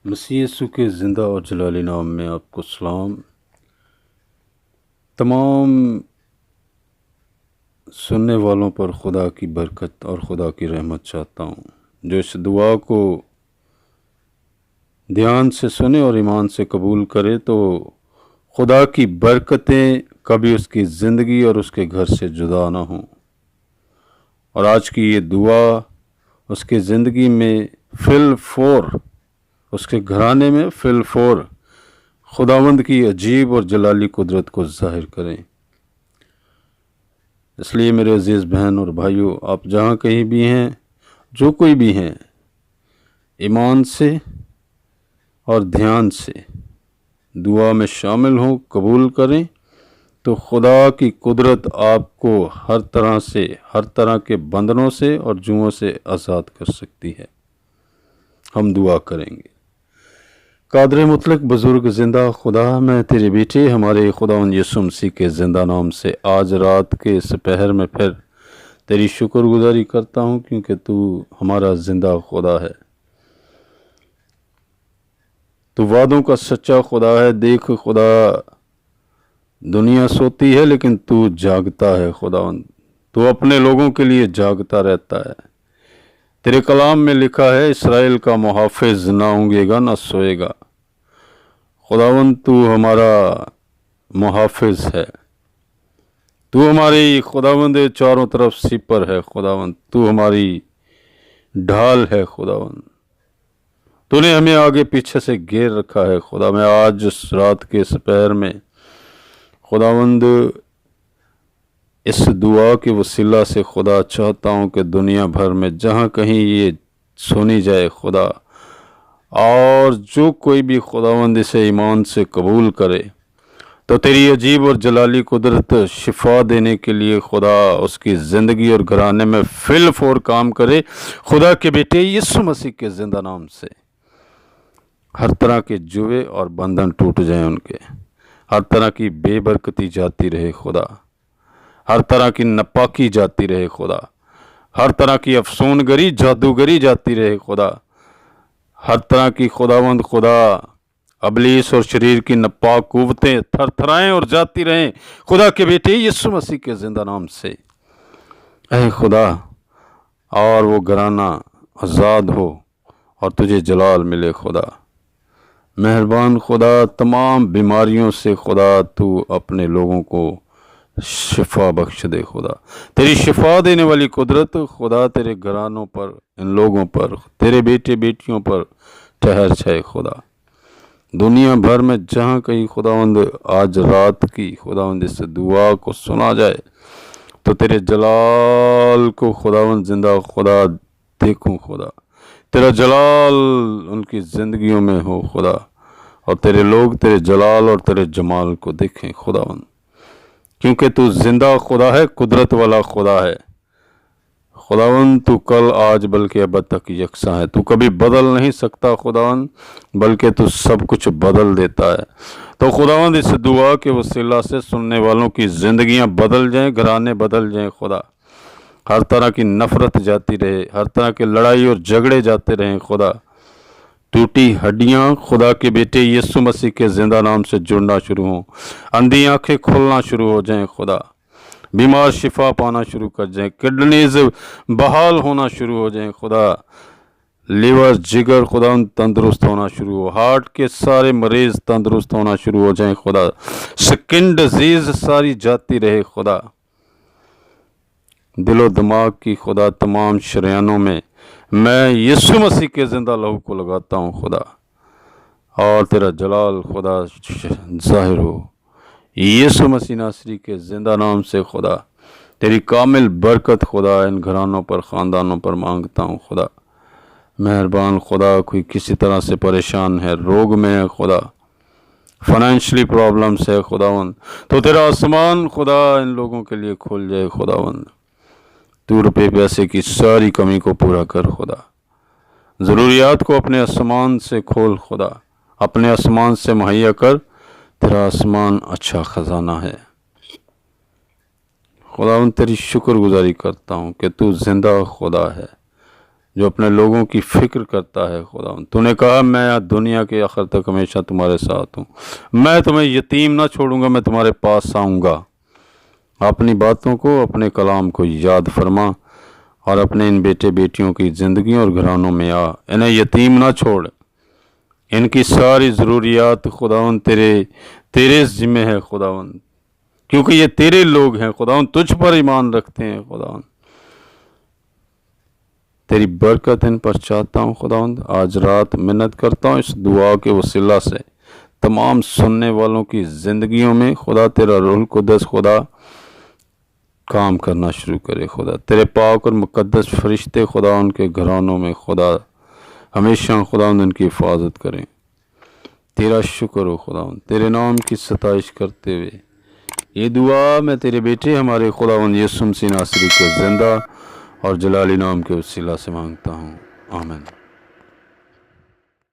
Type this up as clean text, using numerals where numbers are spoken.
मसीह यीशु के ज़िंदा और जलाली नाम में आपको सलाम। तमाम सुनने वालों पर खुदा की बरकत और खुदा की रहमत चाहता हूँ। जो इस दुआ को ध्यान से सुने और ईमान से कबूल करे तो खुदा की बरकतें कभी उसकी ज़िंदगी और उसके घर से जुदा ना हों। और आज की ये दुआ उसकी ज़िंदगी में फिल फोर, उसके घराने में फिल फोर खुदावंद की अजीब और जलाली कुदरत को ज़ाहिर करें। इसलिए मेरे अजीज़ बहन और भाइयों, आप जहाँ कहीं भी हैं, जो कोई भी हैं, ईमान से और ध्यान से दुआ में शामिल हों, कबूल करें तो खुदा की कुदरत आपको हर तरह से, हर तरह के बंधनों से और जुओं से आज़ाद कर सकती है। हम दुआ करेंगे। कादर मुतलक बुजुर्ग ज़िंदा खुदा, मैं तेरे बेटे हमारे खुदावंद यीशु मसीह के ज़िंदा नाम से आज रात के इस पहर में फिर तेरी शुक्रगुजारी करता हूँ, क्योंकि तू हमारा ज़िंदा खुदा है। तू वादों का सच्चा खुदा है। देख खुदा, दुनिया सोती है लेकिन तू जागता है खुदावंद। तू अपने लोगों के लिए जागता रहता है। तेरे कलाम में लिखा है, इसराइल का मुहाफिज ना ऊँघेगा ना सोएगा। खुदावंद तू हमारा मुहाफिज है। तू हमारी खुदावंद चारों तरफ सिपर है। खुदावंद तू हमारी ढाल है। खुदावंद तूने हमें आगे पीछे से घेर रखा है। खुदा, मैं आज इस रात के इस पहर में खुदावंद इस दुआ के वसीला से खुदा चाहता हूँ कि दुनिया भर में जहाँ कहीं ये सुनी जाए खुदा, और जो कोई भी खुदावंद इसे ईमान से कबूल करे तो तेरी अजीब और जलाली कुदरत शिफा देने के लिए खुदा उसकी ज़िंदगी और घराने में फिल फोर काम करे। खुदा के बेटे यीशु मसीह के ज़िंदा नाम से हर तरह के जुए और बंधन टूट जाएं उनके। हर तरह की बेबरकती जाती रहे खुदा। हर तरह की नापाकी जाती रहे खुदा। हर तरह की अफसूनगरी, जादूगरी जाती रहे खुदा। हर तरह की खुदावंद खुदा अबलीस और शरीर की नापाक कुव्वतें थरथराएं और जाती रहें खुदा के बेटे यीशु मसीह के ज़िंदा नाम से। ऐ खुदा, और वो घराना आज़ाद हो और तुझे जलाल मिले खुदा। मेहरबान खुदा, तमाम बीमारियों से खुदा तू अपने लोगों को शिफा बख्श दे खुदा। तेरी शिफा देने वाली कुदरत खुदा तेरे घरानों पर, इन लोगों पर, तेरे बेटे बेटियों पर ठहर जाए खुदा। दुनिया भर में जहाँ कहीं खुदावंद आज रात की खुदावंद इस दुआ को सुना जाए तो तेरे जलाल को खुदावंद जिंदा खुदा देखूं खुदा। तेरा जलाल उनकी ज़िंदगियों में हो खुदा, और तेरे लोग तेरे जलाल और तेरे जमाल को देखें खुदावंद, क्योंकि तू जिंदा खुदा है, कुदरत वाला खुदा है खुदावंद। तू कल आज बल्कि अब तक यकसा है। तू कभी बदल नहीं सकता खुदावंद, बल्कि तू सब कुछ बदल देता है। तो खुदावंद इस दुआ के वसीला से सुनने वालों की ज़िंदगियां बदल जाएं, घराने बदल जाएं खुदा। हर तरह की नफ़रत जाती रहे, हर तरह के लड़ाई और झगड़े जाते रहें खुदा। टूटी हड्डियां खुदा के बेटे यीशु मसीह के ज़िंदा नाम से जुड़ना शुरू हों। अंधी आंखें खुलना शुरू हो जाएं खुदा। बीमार शिफा पाना शुरू कर जाएं। किडनीज बहाल होना शुरू हो जाएं खुदा। लीवर, जिगर खुदा तंदुरुस्त होना शुरू हो। हार्ट के सारे मरीज़ तंदुरुस्त होना शुरू हो जाएं खुदा। स्किन डिजीज़ सारी जाती रहे खुदा। दिलो दिमाग की खुदा तमाम शरियानों में मैं यीशु मसीह के ज़िंदा लहू को लगाता हूँ खुदा, और तेरा जलाल खुदा ज़ाहिर हो यीशु मसीह नासरी के ज़िंदा नाम से खुदा। तेरी कामिल बरकत खुदा इन घरानों पर, ख़ानदानों पर मांगता हूँ खुदा। मेहरबान खुदा, कोई किसी तरह से परेशान है, रोग में है खुदा, फाइनेंशियली प्रॉब्लम्स है खुदावंद, तो तेरा आसमान खुदा इन लोगों के लिए खुल जाए खुदावंद। तू रुपये पैसे की सारी कमी को पूरा कर खुदा। ज़रूरियात को अपने आसमान से खोल खुदा, अपने आसमान से मुहैया कर। तेरा आसमान अच्छा ख़जाना है खुदावंद। तेरी शुक्रगुजारी करता हूँ कि तू ज़िंदा खुदा है, جو اپنے لوگوں کی فکر کرتا ہے خداوند۔ تو نے کہا میں دنیا کے آخر تک ہمیشہ تمہارے ساتھ ہوں، میں تمہیں یتیم نہ چھوڑوں گا، میں تمہارے پاس آؤں گا۔ اپنی باتوں کو، اپنے کلام کو یاد فرما اور اپنے ان بیٹے بیٹیوں کی زندگیوں اور گھرانوں میں آ، انہیں یتیم نہ چھوڑ، ان کی ساری ضروریات خداوند تیرے ذمہ ہے خداوند، کیونکہ یہ تیرے لوگ ہیں خداوند، تجھ پر ایمان رکھتے ہیں خداوند۔ تیری برکت ان پر چاہتا ہوں خداوند۔ آج رات منت کرتا ہوں اس دعا کے وسیلہ سے تمام سننے والوں کی زندگیوں میں خدا تیرا روح القدس خدا کام کرنا شروع کرے خدا، تیرے پاک اور مقدس فرشتے خدا ان کے گھرانوں میں خدا ہمیشہ خداوند ان کی حفاظت کریں۔ تیرا شکر ہو خداوند، تیرے نام کی ستائش کرتے ہوئے یہ دعا میں تیرے بیٹے ہمارے خداوند یسوع مسیح ناصری کے زندہ اور جلالی نام کے وسیلہ سے مانگتا ہوں، آمین۔